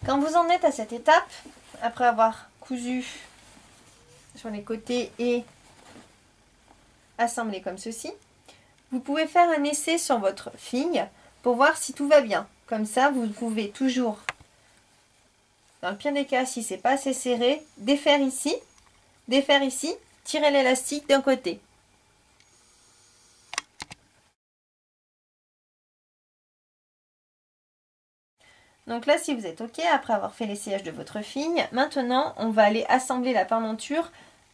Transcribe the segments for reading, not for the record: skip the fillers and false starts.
Quand vous en êtes à cette étape, après avoir cousu sur les côtés et assemblé comme ceci, vous pouvez faire un essai sur votre fille pour voir si tout va bien. Comme ça, vous pouvez toujours, dans le pire des cas, si c'est pas assez serré, défaire ici, tirer l'élastique d'un côté. Donc là, si vous êtes OK, après avoir fait l'essayage de votre fille, maintenant, on va aller assembler la parmenture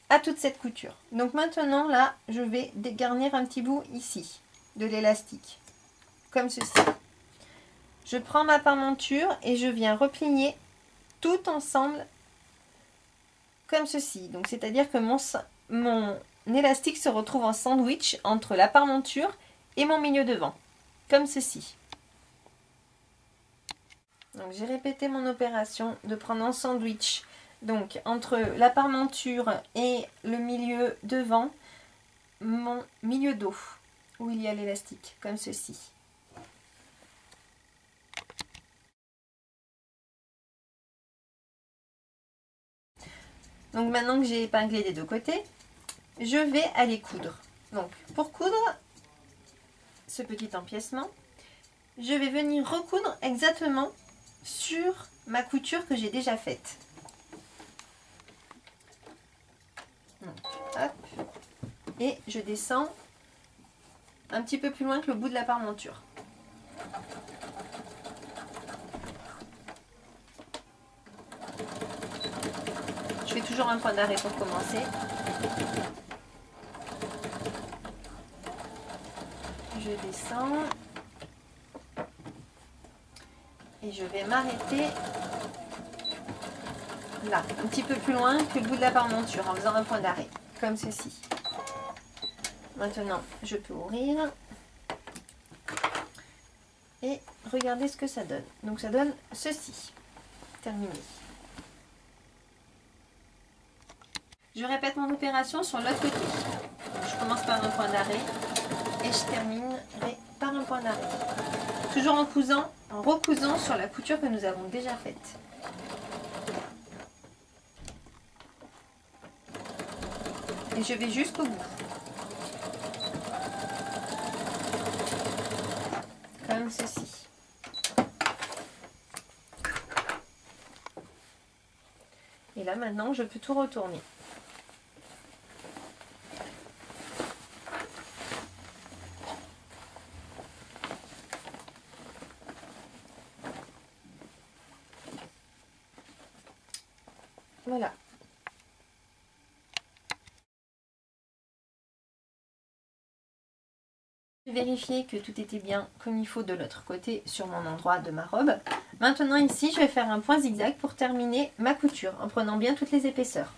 à toute cette couture. Donc maintenant, là, je vais dégarnir un petit bout ici, de l'élastique, comme ceci. Je prends ma parmenture et je viens replier tout ensemble, comme ceci. Donc c'est-à-dire que mon élastique se retrouve en sandwich entre la parmenture et mon milieu devant, comme ceci. Donc j'ai répété mon opération de prendre en sandwich, donc entre la parmenture et le milieu devant, mon milieu dos, où il y a l'élastique, comme ceci. Donc maintenant que j'ai épinglé des deux côtés, je vais aller coudre. Donc pour coudre ce petit empiècement, je vais venir recoudre exactement sur ma couture que j'ai déjà faite. Donc, hop, et je descends un petit peu plus loin que le bout de la parmenture. Je fais toujours un point d'arrêt pour commencer. Je descends et je vais m'arrêter là, un petit peu plus loin que le bout de la parmenture en faisant un point d'arrêt, comme ceci. Maintenant, je peux ouvrir et regardez ce que ça donne. Donc ça donne ceci. Terminé. Je répète mon opération sur l'autre côté. Donc, je commence par un point d'arrêt et je terminerai par un point d'arrêt. Toujours en recousant sur la couture que nous avons déjà faite. Et je vais jusqu'au bout. Comme ceci. Et là maintenant je peux tout retourner. Voilà. J'ai vérifié que tout était bien comme il faut de l'autre côté sur mon endroit de ma robe. Maintenant ici, je vais faire un point zigzag pour terminer ma couture en prenant bien toutes les épaisseurs.